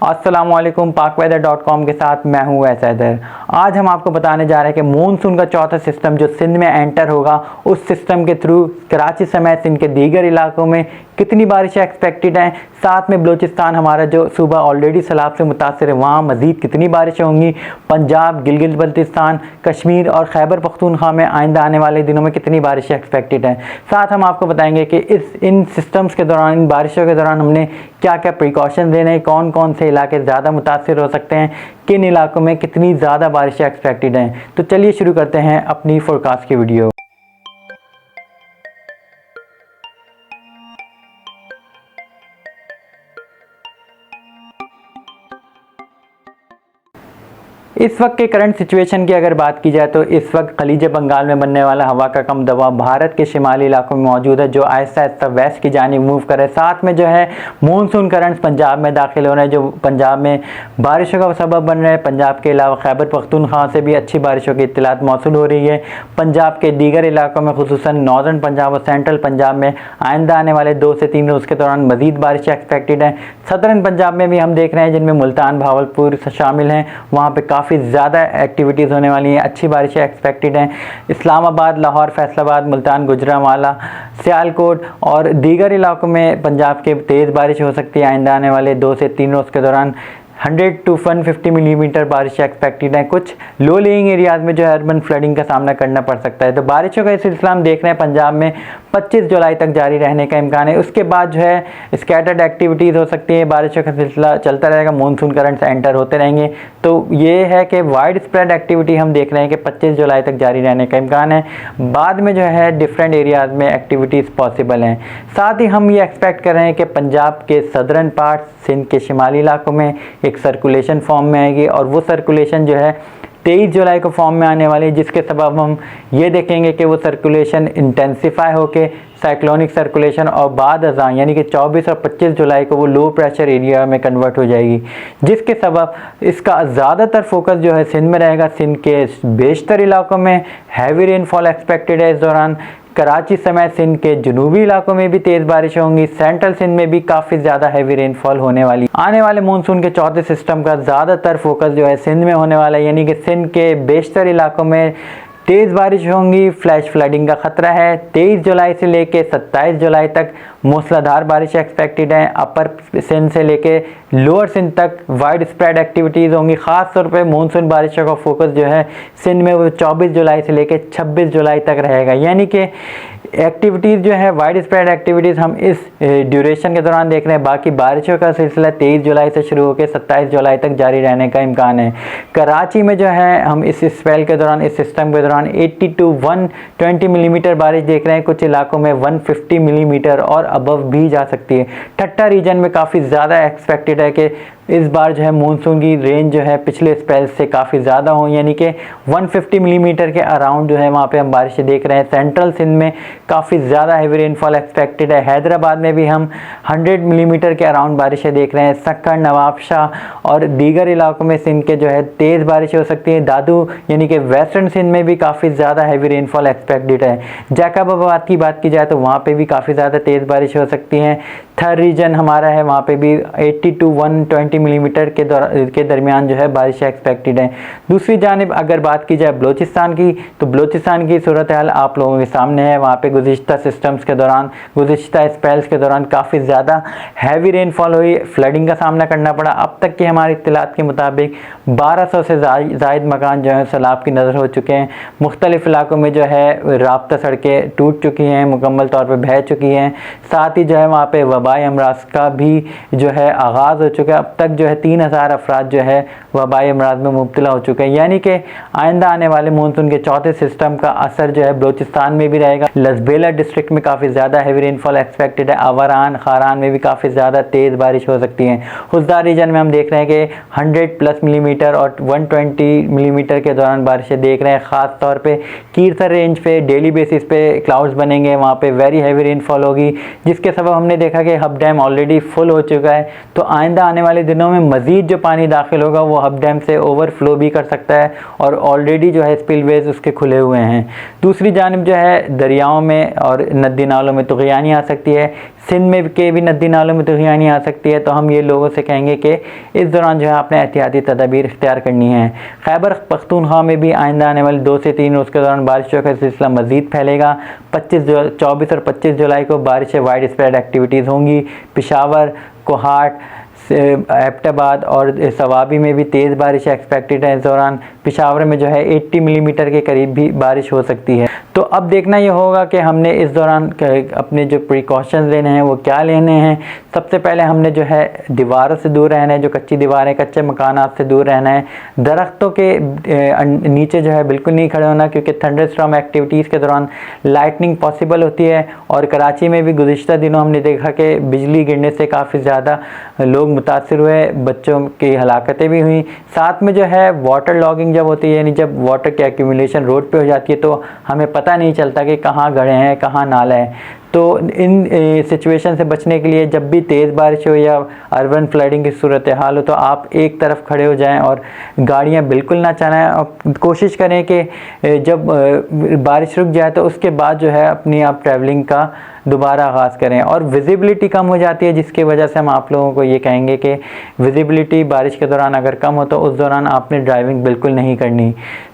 अस्सलामुअलैकुम, पाकवेदर.com के साथ मैं हूं वैसैदर। आज हम आपको बताने जा रहे हैं कि मॉनसून का चौथा सिस्टम जो सिंध में एंटर होगा, उस सिस्टम के थ्रू कराची समेत सिंध के दीगर इलाकों में कितनी बारिशें एक्सपेक्टेड हैं। साथ में बलूचिस्तान हमारा जो सूबा ऑलरेडी सैलाब से मुतासर है, वहाँ मज़ीद कितनी बारिशें होंगी। पंजाब, गिलगित बल्तिस्तान, कश्मीर और खैबर पख्तूनख्वा में आइंदा आने वाले दिनों में कितनी बारिशें एक्सपेक्टेड हैं। साथ हम आपको बताएंगे कि इन सिस्टम्स के दौरान, इन बारिशों के दौरान हमने क्या क्या प्रिकॉशन लेने हैं, कौन कौन से इलाके ज़्यादा मुतासिर हो सकते हैं, किन इलाकों में कितनी ज़्यादा बारिशें एक्सपेक्टेड हैं। तो चलिए शुरू करते हैं अपनी फोरकास्ट की वीडियो। इस वक्त के करंट सिचुएशन की अगर बात की जाए तो इस वक्त खलीज बंगाल में बनने वाला हवा का कम दबाव भारत के शिमाली इलाकों में मौजूद है, जो आहिस्ता आहिस्ता वेस्ट की जानिब मूव करे। साथ में जो है मानसून करंट्स पंजाब में दाखिल हो रहे हैं, जो पंजाब में बारिशों का सबब बन रहे हैं। पंजाब के अलावा खैबर पख्तूनख्वा से भी अच्छी बारिशों की इत्तलात मौसूल हो रही है। पंजाब के दीगर इलाकों में खुसूसन नॉर्दर्न पंजाब और सेंट्रल पंजाब में आइंदा आने वाले 2 से 3 रोज़ के दौरान मजीद बारिशें एक्सपेक्टेड हैं। सदर्न पंजाब में भी हम देख रहे हैं, जिनमें मुल्तान, भावलपुर शामिल हैं, वहाँ पर काफ़ी ज़्यादा एक्टिविटीज़ होने वाली हैं, अच्छी बारिशें एक्सपेक्टेड हैं। इस्लामाबाद, लाहौर, फैसलाबाद, मुल्तान, गुजरांवाला, सियालकोट और दीगर इलाकों में पंजाब के तेज़ बारिश हो सकती है। आइंदा आने वाले 2 से 3 रोज़ के दौरान 100 to 150 मिलीमीटर बारिश एक्सपेक्टेड है। कुछ लो लेइंग एरियाज़ में जो है अर्बन फ्लडिंग का सामना करना पड़ सकता है। तो बारिशों का सिलसिला हम देख रहे हैं पंजाब में 25 जुलाई तक जारी रहने का इम्कान है। उसके बाद जो है स्कैटर्ड एक्टिविटीज़ हो सकती है, बारिशों का सिलसिला चलता रहेगा, मानसून करंट्स एंटर होते रहेंगे। तो ये है कि वाइड स्प्रेड एक्टिविटी हम देख रहे हैं कि 25 जुलाई तक जारी रहने का इम्कान है। बाद में जो है डिफरेंट एरियाज़ में एक्टिविटीज़ पॉसिबल हैं। साथ ही हम ये एक्सपेक्ट कर रहे हैं कि पंजाब के सदर्न पार्ट, सिंध के शिमाली इलाकों में एक सर्कुलेशन फॉर्म में आएगी, और वो सर्कुलेशन जो है 23 जुलाई को फॉर्म में आने वाली है, जिसके सबब हम ये देखेंगे कि वो सर्कुलेशन इंटेंसिफाई होके साइक्लोनिक सर्कुलेशन और बाद अज़ां यानी कि 24 और 25 जुलाई को वो लो प्रेशर एरिया में कन्वर्ट हो जाएगी, जिसके सबब इसका ज़्यादातर फोकस जो है सिंध में रहेगा। सिंध के बेशतर इलाकों में हैवी रेनफॉल एक्सपेक्टेड है इस दौरान। कराची समेत सिंध के जनूबी इलाकों में भी तेज़ बारिश होंगी। सेंट्रल सिंध में भी काफ़ी ज़्यादा हैवी रेनफॉल होने वाली। आने वाले मानसून के चौथे सिस्टम का ज़्यादातर फोकस जो है सिंध में होने वाला है, यानी कि सिंध के बेशतर इलाकों में तेज़ बारिश होंगी। फ्लैश फ्लडिंग का ख़तरा है। 23 जुलाई से लेके 27 जुलाई तक मूसलाधार बारिश एक्सपेक्टेड है। अपर सिंध से लेके लोअर सिंध तक वाइड स्प्रेड एक्टिविटीज़ होंगी। ख़ास तौर पे मानसून बारिशों का फोकस जो है सिंध में वो 24 जुलाई से लेके 26 जुलाई तक रहेगा। यानी कि एक्टिविटीज़ जो है वाइड स्प्रेड एक्टिविटीज़ हम इस ड्यूरेशन के दौरान देख रहे हैं। बाकी बारिशों का सिलसिला 23 जुलाई से शुरू होकर 27 जुलाई तक जारी रहने का इम्कान है। कराची में जो है हम इस स्पेल के दौरान, इस सिस्टम के दौरान 80 to 120 मिलीमीटर बारिश देख रहे हैं। कुछ इलाकों में 150 मिलीमीटर और अबव भी जा सकती है। ठट्टा रीजन में काफ़ी ज़्यादा एक्सपेक्टेड है कि इस बार जो है मानसून की रेंज जो है पिछले स्पेल से काफ़ी ज़्यादा हो, यानी कि 150 मिलीमीटर के अराउंड जो है वहाँ पे हम बारिशें देख रहे हैं। सेंट्रल सिंध में काफ़ी ज़्यादा हैवी रेनफॉल एक्सपेक्टेड है। हैदराबाद में भी हम 100 मिलीमीटर के अराउंड बारिशें देख रहे हैं। सक्कर, नवाबशाह और दीगर इलाकों में सिंध के जो है तेज़ बारिशें हो सकती हैं। दादू यानी कि वेस्टर्न सिंध में भी काफ़ी ज़्यादा हैवी रेनफॉल एक्सपेक्टेड है। जैकबाबाद की बात की जाए तो वहाँ पर भी काफ़ी ज़्यादा तेज़ बारिश हो सकती हैं। थर रीजन हमारा है, वहाँ पे भी 80 to 120 मिलीमीटर के दरमियान जो है बारिश एक्सपेक्टेड है। दूसरी जानिब अगर बात की जाए बलूचिस्तान की, तो बलूचिस्तान की सूरत हाल आप लोगों के सामने है। वहाँ पे गुज़िश्ता सिस्टम्स के दौरान, गुज़िश्ता स्पेल्स के दौरान काफ़ी ज़्यादा हैवी रेनफॉल हुई, फ्लडिंग का सामना करना पड़ा। अब तक की हमारी इत्तलात के मुताबिक 1200 से ज़ायद मकान जो है सैलाब की नज़र हो चुके हैं। मुख्तलिफ इलाकों में जो है राब्ता सड़कें टूट चुकी हैं, मुकम्मल तौर पर बह चुकी हैं। साथ ही जो है वहाँ पर वबाई अमराज का भी जो है आगाज़ हो चुका है। अब तक जो है 3000 अफराद जो है वबाई अमराज में मुब्तला हो चुके हैं। यानी कि आइंदा आने वाले मानसून के चौथे सिस्टम का असर जो है बलूचिस्तान में भी रहेगा। लसबेला डिस्ट्रिक्ट में काफ़ी ज़्यादा हैवी रेनफॉल एक्सपेक्टेड है। आवारान, खारान में भी काफ़ी ज़्यादा तेज़ बारिश हो सकती है। हुज़दा रीजन में हम देख रहे हैं कि 100+ मिलीमीटर और 120 मिलीमीटर के दौरान बारिशें देख रहे हैं। ख़ास तौर पर कीरथर रेंज पे डेली बेसिस पे क्लाउड्स बनेंगे, वहाँ पर वेरी हैवी रेनफॉल होगी, जिसके सबब हमने देखा कि हब डैम ऑलरेडी फुल हो चुका है। तो आइंदा आने वाले दिनों में मज़ीद जो पानी दाखिल होगा वो हब डैम से ओवरफ्लो भी कर सकता है, और ऑलरेडी जो है स्पिलवेज उसके खुले हुए हैं। दूसरी जानिब जो है दरियाओं में में और नदी नालों में तुग़यानी आ सकती है, सिंध में के भी नदी नालों में तुग़यानी आ सकती है। तो हम ये लोगों से कहेंगे कि इस दौरान जो है आपने एहतियाती तदाबीर इख्तियार करनी है। खैबर पख्तूनख्वा में भी आइंदा आने वाले 2 से 3 रोज़ के दौरान बारिशों का सिलसिला मज़ीद फैलेगा। 24 और 25 जुलाई को बारिशें वाइड स्प्रेड एक्टिविटीज़ होंगी। पेशावर, कोहाट, एबटाबाद और सवाबी में भी तेज़ बारिश एक्सपेक्टेड है। इस दौरान पेशावर में जो है 80 मिलीमीटर के करीब भी बारिश हो सकती है। तो अब देखना ये होगा कि हमने इस दौरान अपने जो प्रिकॉशंस लेने हैं वो क्या लेने हैं। सबसे पहले हमने जो है दीवारों से दूर रहना है, जो कच्ची दीवारें, कच्चे मकानात से दूर रहना है। दरख्तों के नीचे जो है बिल्कुल नहीं खड़े होना, क्योंकि थंडरस्टॉर्म एक्टिविटीज़ के दौरान लाइटनिंग पॉसिबल होती है। और कराची में भी गुज़िश्ता दिनों हमने देखा कि बिजली गिरने से काफ़ी ज़्यादा लोग मुतासिर हुए, बच्चों की हलाकतें भी हुई। साथ में जो है वाटर लॉगिंग जब होती है, यानी जब वाटर की एक्यूमुलेशन रोड पे हो जाती है तो हमें पता नहीं चलता कि कहाँ गड्ढे हैं, कहाँ नाला है। तो इन सिचुएशन से बचने के लिए जब भी तेज़ बारिश हो या अर्बन फ्लडिंग की सूरत हाल हो तो आप एक तरफ खड़े हो जाएं और गाड़ियां बिल्कुल ना चलाएं। और कोशिश करें कि जब बारिश रुक जाए तो उसके बाद जो है अपनी आप ट्रैवलिंग का दोबारा आगाज़ करें। और विजिबिलिटी कम हो जाती है, जिसकी वजह से हम आप लोगों को ये कहेंगे कि विजिबिलिटी बारिश के दौरान अगर कम हो तो उस दौरान आपने ड्राइविंग बिल्कुल नहीं करनी।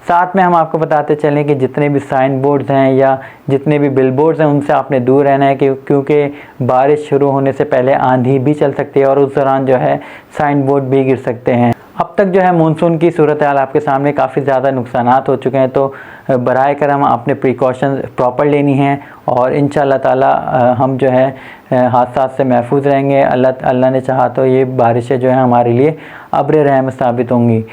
साथ में हम आपको बताते चलें कि जितने भी साइन बोर्ड्स हैं या जितने भी बिल बोर्ड्स हैं उनसे आपने दूर रहना है, क्योंकि बारिश शुरू होने से पहले आंधी भी चल सकती है और उस दौरान जो है साइन बोर्ड भी गिर सकते हैं। अब तक जो है मानसून की सूरत हाल आपके सामने काफ़ी ज़्यादा नुकसानात हो चुके हैं, तो बराए करम आपने प्रिकॉशन प्रॉपर लेनी है और इंशाअल्लाह ताला हम जो है हादसा से महफूज रहेंगे। अल्लाह ने चाहा तो ये बारिशें जो है हमारे लिए अब्र रहमत साबित होंगी।